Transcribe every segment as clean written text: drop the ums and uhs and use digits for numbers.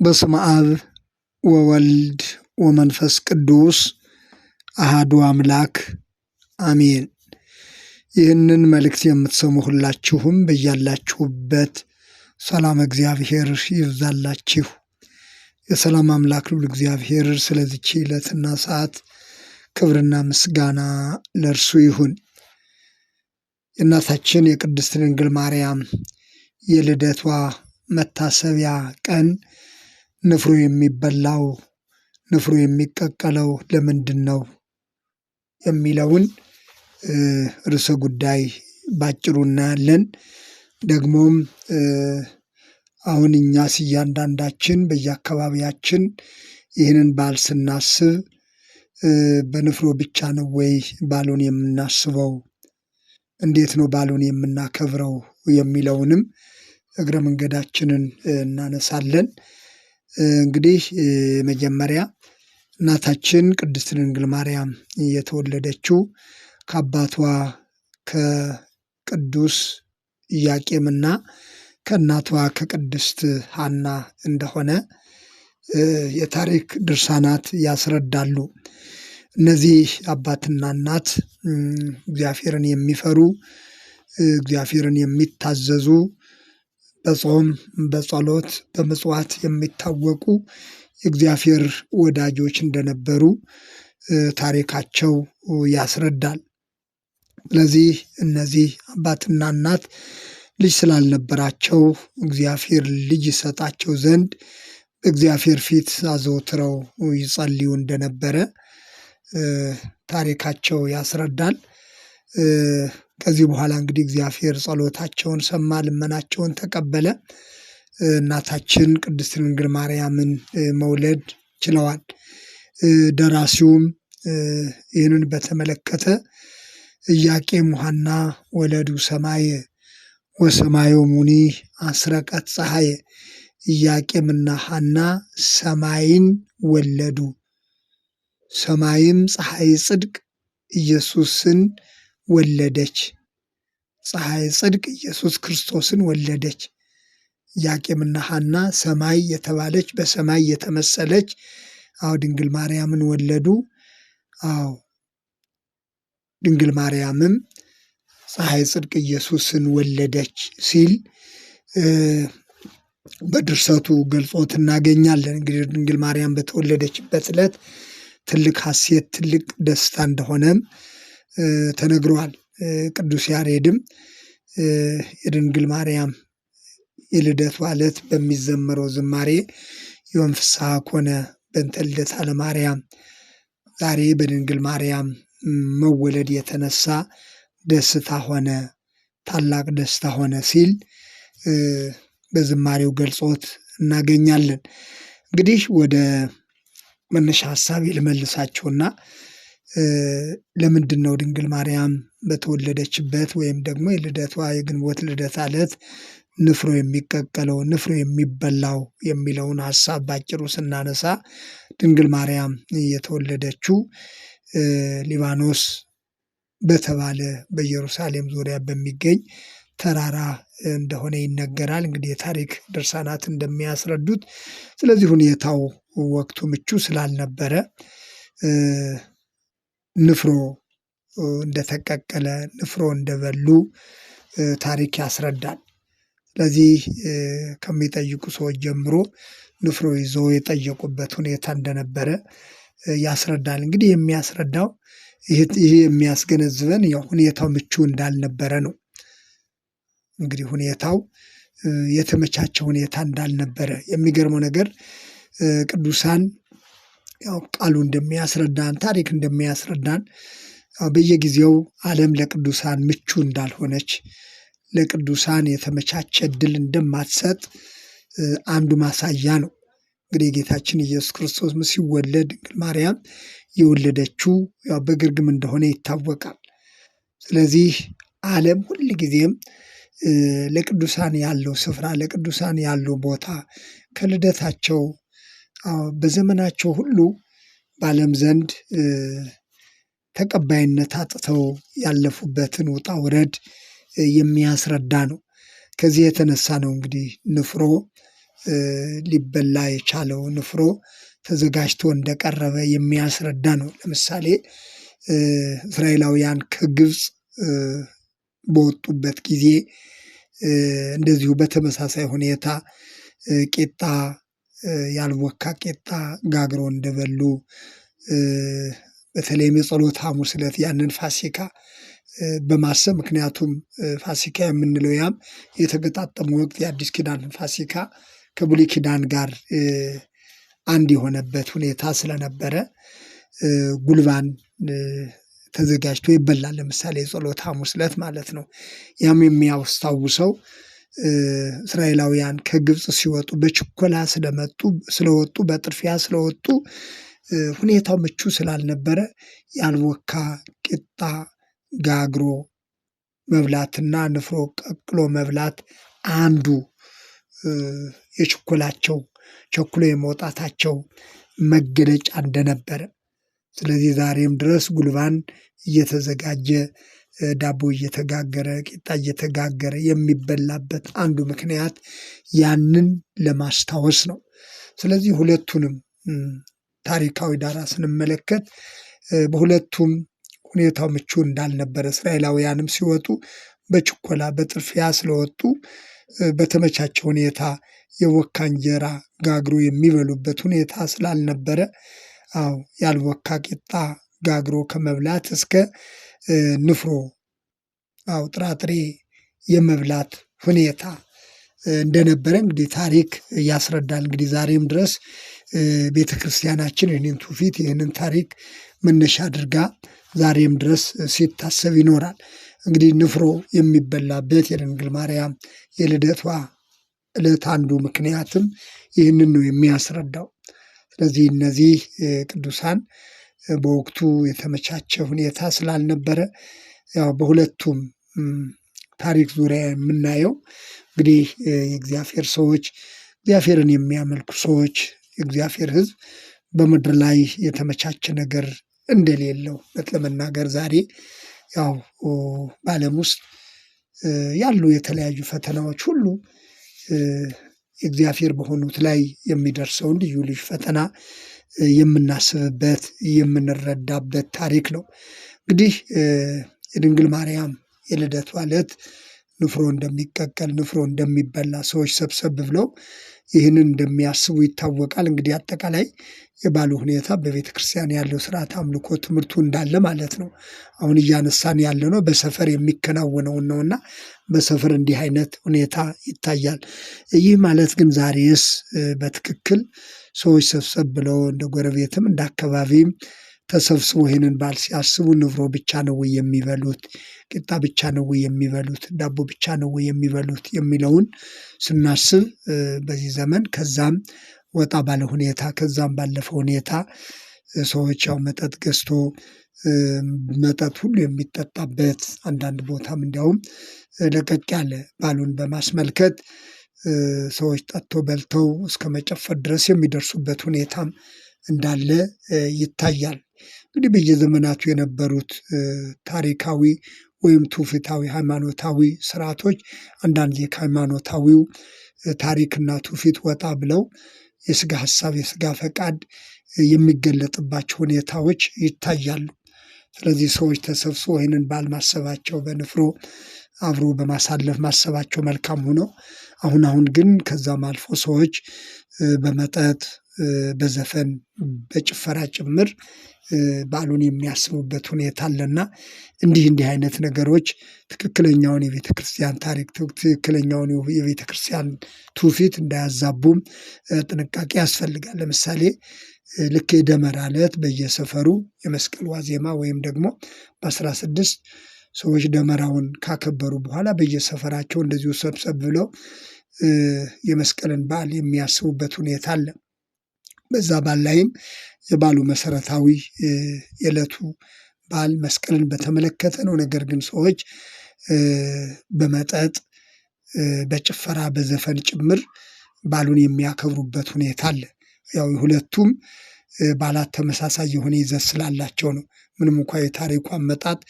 በስመ አብ ወወልድ ወመንፈስ ቅዱስ አሐዱ አምላክ አሜን። ይህንን መልእክት የምትሰሙ ሁላችሁም በያላችሁበት ሰላም እግዚአብሔር ይብዛላችሁ። የሰላም አምላክ ልዑል እግዚአብሔር ስለዚች ዕለትና ሰዓት ክብርና ምስጋና ለእርሱ ይሁን። የእናታችን የቅድስት ድንግል ማርያም የልደቷ መታሰቢያ ቀን ንፍሮ የሚበላው ንፍሮ የሚቀቀለው ለምንድን ነው የሚለውን ርዕሰ ጉዳይ ባጭሩ እናያለን። ደግሞም አሁን እኛስ እያንዳንዳችን በየአካባቢያችን ይህንን በዓል ስናስብ በንፍሮ ብቻ ነው ወይ በዓሉን የምናስበው? እንዴት ነው በዓሉን የምናከብረው? የሚለውንም እግረ መንገዳችንን እናነሳለን። እንግዲህ መጀመሪያ እናታችን ቅድስት ድንግል ማርያም የተወለደችው ከአባቷ ከቅዱስ ኢያቄምና ከእናቷ ከቅድስት ሐና እንደሆነ የታሪክ ድርሳናት ያስረዳሉ። እነዚህ አባትና እናት እግዚአብሔርን የሚፈሩ እግዚአብሔርን የሚታዘዙ በጾም በጸሎት በምጽዋት የሚታወቁ የእግዚአብሔር ወዳጆች እንደነበሩ ታሪካቸው ያስረዳል። ስለዚህ እነዚህ አባትና እናት ልጅ ስላልነበራቸው እግዚአብሔር ልጅ ይሰጣቸው ዘንድ በእግዚአብሔር ፊት አዘውትረው ይጸልዩ እንደነበረ ታሪካቸው ያስረዳል። ከዚህ በኋላ እንግዲህ እግዚአብሔር ጸሎታቸውን ሰማ፣ ልመናቸውን ተቀበለ። እናታችን ቅድስት ድንግል ማርያምን መውለድ ችለዋል። ደራሲውም ይህንን በተመለከተ ኢያቄም ወሐና ወለዱ ሰማየ ወሰማዮሙኒ አስረቀት ፀሐየ፣ ኢያቄምና ሐና ሰማይን ወለዱ፣ ሰማይም ፀሐይ ጽድቅ ኢየሱስን ወለደች። ፀሐይ ጽድቅ ኢየሱስ ክርስቶስን ወለደች። ኢያቄምና ሐና ሰማይ የተባለች በሰማይ የተመሰለች ድንግል ማርያምን ወለዱ። ድንግል ማርያምም ፀሐይ ጽድቅ ኢየሱስን ወለደች ሲል በድርሰቱ ገልጾት እናገኛለን። እንግዲህ ድንግል ማርያም በተወለደችበት ዕለት ትልቅ ሐሴት ትልቅ ደስታ እንደሆነም ተነግሯል። ቅዱስ ያሬድም የድንግል ማርያም የልደቷ ዕለት በሚዘመረው ዝማሬ ዮም ፍስሐ ኮነ በእንተ ልደታ ለማርያም፣ ዛሬ በድንግል ማርያም መወለድ የተነሳ ደስታ ሆነ፣ ታላቅ ደስታ ሆነ ሲል በዝማሬው ገልጾት እናገኛለን። እንግዲህ ወደ መነሻ ሐሳብ ልመልሳችሁና ለምንድን ነው ድንግል ማርያም በተወለደችበት ወይም ደግሞ የልደቷ የግንቦት ልደታ ዕለት ንፍሮ የሚቀቀለው ንፍሮ የሚበላው የሚለውን ሐሳብ ባጭሩ ስናነሳ ድንግል ማርያም የተወለደችው ሊባኖስ በተባለ በኢየሩሳሌም ዙሪያ በሚገኝ ተራራ እንደሆነ ይነገራል። እንግዲህ የታሪክ ድርሳናት እንደሚያስረዱት ስለዚህ ሁኔታው ወቅቱ ምቹ ስላልነበረ ንፍሮ እንደተቀቀለ ንፍሮ እንደበሉ ታሪክ ያስረዳል። ስለዚህ ከሚጠይቁ ሰዎች ጀምሮ ንፍሮ ይዘው የጠየቁበት ሁኔታ እንደነበረ ያስረዳል። እንግዲህ የሚያስረዳው ይህ የሚያስገነዝበን ያው ሁኔታው ምቹ እንዳልነበረ ነው። እንግዲህ ሁኔታው የተመቻቸ ሁኔታ እንዳልነበረ የሚገርመው ነገር ቅዱሳን ያው ቃሉ እንደሚያስረዳን ታሪክ እንደሚያስረዳን በየጊዜው ዓለም ለቅዱሳን ምቹ እንዳልሆነች ለቅዱሳን የተመቻቸ ዕድል እንደማትሰጥ አንዱ ማሳያ ነው። እንግዲህ ጌታችን ኢየሱስ ክርስቶስ ሲወለድ ድንግል ማርያም የወለደችው ያው በግርግም እንደሆነ ይታወቃል። ስለዚህ ዓለም ሁልጊዜም ለቅዱሳን ያለው ስፍራ ለቅዱሳን ያለው ቦታ ከልደታቸው በዘመናቸው ሁሉ በዓለም ዘንድ ተቀባይነት አጥተው ያለፉበትን ውጣ ውረድ የሚያስረዳ ነው። ከዚህ የተነሳ ነው እንግዲህ ንፍሮ ሊበላ የቻለው ንፍሮ ተዘጋጅቶ እንደቀረበ የሚያስረዳ ነው። ለምሳሌ እስራኤላውያን ከግብፅ በወጡበት ጊዜ እንደዚሁ በተመሳሳይ ሁኔታ ቂጣ ያልቦካ ቂጣ ጋግሮ እንደበሉ በተለይም የጸሎተ ሐሙስ ዕለት ያንን ፋሲካ በማሰብ ምክንያቱም ፋሲካ የምንለው ያም የተገጣጠመ ወቅት የአዲስ ኪዳን ፋሲካ ከብሉይ ኪዳን ጋር አንድ የሆነበት ሁኔታ ስለነበረ ጉልባን ተዘጋጅቶ ይበላል። ለምሳሌ የጸሎተ ሐሙስ ዕለት ማለት ነው። ያም የሚያስታውሰው እስራኤላውያን ከግብፅ ሲወጡ በችኮላ ስለወጡ በጥድፊያ ስለወጡ ሁኔታው ምቹ ስላልነበረ ያልቦካ ቂጣ ጋግሮ መብላትና ንፍሮ ቀቅሎ መብላት አንዱ የችኮላቸው ቸኩሎ የመውጣታቸው መገለጫ እንደነበረ፣ ስለዚህ ዛሬም ድረስ ጉልባን እየተዘጋጀ ዳቦ እየተጋገረ ቂጣ እየተጋገረ የሚበላበት አንዱ ምክንያት ያንን ለማስታወስ ነው። ስለዚህ ሁለቱንም ታሪካዊ ዳራ ስንመለከት በሁለቱም ሁኔታው ምቹ እንዳልነበረ፣ እስራኤላውያንም ሲወጡ በችኮላ በጥድፊያ ስለወጡ በተመቻቸ ሁኔታ የቦካ እንጀራ ጋግሮ የሚበሉበት ሁኔታ ስላልነበረ ያልቦካ ቂጣ ጋግሮ ከመብላት እስከ ንፍሮ ጥራጥሬ የመብላት ሁኔታ እንደነበረ እንግዲህ ታሪክ ያስረዳል። እንግዲህ ዛሬም ድረስ ቤተክርስቲያናችን ይህንን ትውፊት ይህንን ታሪክ መነሻ አድርጋ ዛሬም ድረስ ሲታሰብ ይኖራል። እንግዲህ ንፍሮ የሚበላበት የድንግል ማርያም የልደቷ ዕለት አንዱ ምክንያትም ይህንን ነው የሚያስረዳው። ስለዚህ እነዚህ ቅዱሳን በወቅቱ የተመቻቸ ሁኔታ ስላልነበረ በሁለቱም ታሪክ ዙሪያ የምናየው እንግዲህ የእግዚአብሔር ሰዎች፣ እግዚአብሔርን የሚያመልኩ ሰዎች፣ የእግዚአብሔር ሕዝብ በምድር ላይ የተመቻቸ ነገር እንደሌለው ለመናገር ዛሬ በዓለም ውስጥ ያሉ የተለያዩ ፈተናዎች ሁሉ እግዚአብሔር በሆኑት ላይ የሚደርሰውን ልዩ ልዩ ፈተና የምናስብበት የምንረዳበት ታሪክ ነው። እንግዲህ የድንግል ማርያም የልደቷ ዕለት ንፍሮ እንደሚቀቀል ንፍሮ እንደሚበላ ሰዎች ሰብሰብ ብለው ይህንን እንደሚያስቡ ይታወቃል። እንግዲህ አጠቃላይ የባሉ ሁኔታ በቤተ ክርስቲያን ያለው ስርዓት አምልኮ ትምህርቱ እንዳለ ማለት ነው። አሁን እያነሳን ያለ ነው በሰፈር የሚከናወነውን ነውና በሰፈር እንዲህ አይነት ሁኔታ ይታያል። ይህ ማለት ግን ዛሬስ በትክክል ሰዎች ሰብሰብ ብለው እንደ ጎረቤትም እንደ አካባቢም ተሰብስቦ ይህንን በዓል ሲያስቡ ንፍሮ ብቻ ነው ወይ የሚበሉት? ቂጣ ብቻ ነው ወይ የሚበሉት? ዳቦ ብቻ ነው ወይ የሚበሉት? የሚለውን ስናስብ በዚህ ዘመን ከዛም ወጣ ባለ ሁኔታ ከዛም ባለፈ ሁኔታ ሰዎች መጠጥ ገዝቶ መጠጥ ሁሉ የሚጠጣበት አንዳንድ ቦታም እንዲያውም ለቀቅ ያለ በዓሉን በማስመልከት ሰዎች ጠጥቶ በልተው እስከ መጨፈር ድረስ የሚደርሱበት ሁኔታም እንዳለ ይታያል። እንግዲህ በየዘመናቱ የነበሩት ታሪካዊ ወይም ትውፊታዊ ሃይማኖታዊ ስርዓቶች አንዳንድ ጊዜ ከሃይማኖታዊው ታሪክና ትውፊት ወጣ ብለው የስጋ ሀሳብ የስጋ ፈቃድ የሚገለጥባቸው ሁኔታዎች ይታያሉ። ስለዚህ ሰዎች ተሰብስበው ይህንን በዓል ማሰባቸው በንፍሮ አብሮ በማሳለፍ ማሰባቸው መልካም ሆኖ አሁን ግን ከዛም አልፎ ሰዎች በመጠጥ በዘፈን በጭፈራ ጭምር በዓሉን የሚያስቡበት ሁኔታ አለና እንዲህ አይነት ነገሮች ትክክለኛውን የቤተ ክርስቲያን ታሪክ ትክክለኛውን የቤተ ክርስቲያን ትውፊት እንዳያዛቡም ጥንቃቄ ያስፈልጋል። ለምሳሌ ልክ የደመራ ዕለት በየሰፈሩ የመስቀል ዋዜማ ወይም ደግሞ በ16 ሰዎች ደመራውን ካከበሩ በኋላ በየሰፈራቸው እንደዚሁ ሰብሰብ ብለው የመስቀልን በዓል የሚያስቡበት ሁኔታ አለ። በዛ በዓል ላይም የበዓሉ መሰረታዊ የዕለቱ በዓል መስቀልን በተመለከተ ነው። ነገር ግን ሰዎች በመጠጥ በጭፈራ በዘፈን ጭምር በዓሉን የሚያከብሩበት ሁኔታ አለ። የሁለቱም በዓላት ተመሳሳይ የሆነ ይዘት ስላላቸው ነው። ምንም እንኳ የታሪኩ አመጣጥ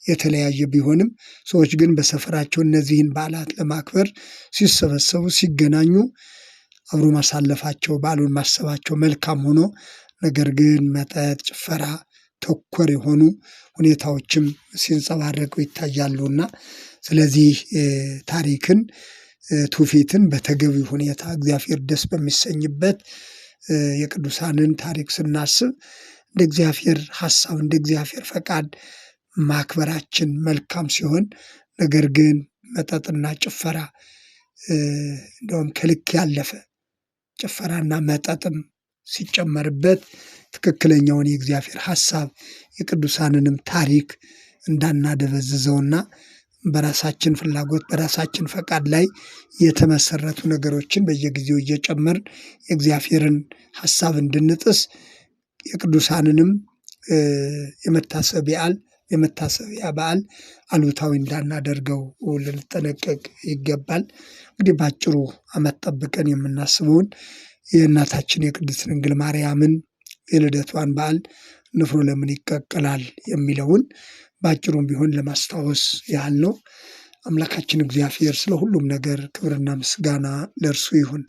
የተለያየ ቢሆንም ሰዎች ግን በሰፈራቸው እነዚህን በዓላት ለማክበር ሲሰበሰቡ ሲገናኙ አብሮ ማሳለፋቸው በዓሉን ማሰባቸው መልካም ሆኖ ነገር ግን መጠጥ፣ ጭፈራ ተኮር የሆኑ ሁኔታዎችም ሲንጸባረቁ ይታያሉና ስለዚህ ታሪክን ትውፊትን በተገቢ ሁኔታ እግዚአብሔር ደስ በሚሰኝበት የቅዱሳንን ታሪክ ስናስብ እንደ እግዚአብሔር ሐሳብ እንደ እግዚአብሔር ፈቃድ ማክበራችን መልካም ሲሆን ነገር ግን መጠጥና ጭፈራ እንደውም ከልክ ያለፈ ጭፈራና መጠጥም ሲጨመርበት ትክክለኛውን የእግዚአብሔር ሐሳብ የቅዱሳንንም ታሪክ እንዳናደበዝዘውና በራሳችን ፍላጎት በራሳችን ፈቃድ ላይ የተመሰረቱ ነገሮችን በየጊዜው እየጨመርን የእግዚአብሔርን ሐሳብ እንድንጥስ የቅዱሳንንም የመታሰቢያ በዓል አሉታዊ እንዳናደርገው ልንጠነቀቅ ይገባል። እንግዲህ በአጭሩ ዓመት ጠብቀን የምናስበውን የእናታችን የቅድስት ድንግል ማርያምን የልደቷን በዓል ንፍሮ ለምን ይቀቀላል የሚለውን በአጭሩም ቢሆን ለማስታወስ ያህል ነው። አምላካችን እግዚአብሔር ስለ ሁሉም ነገር ክብርና ምስጋና ለእርሱ ይሁን።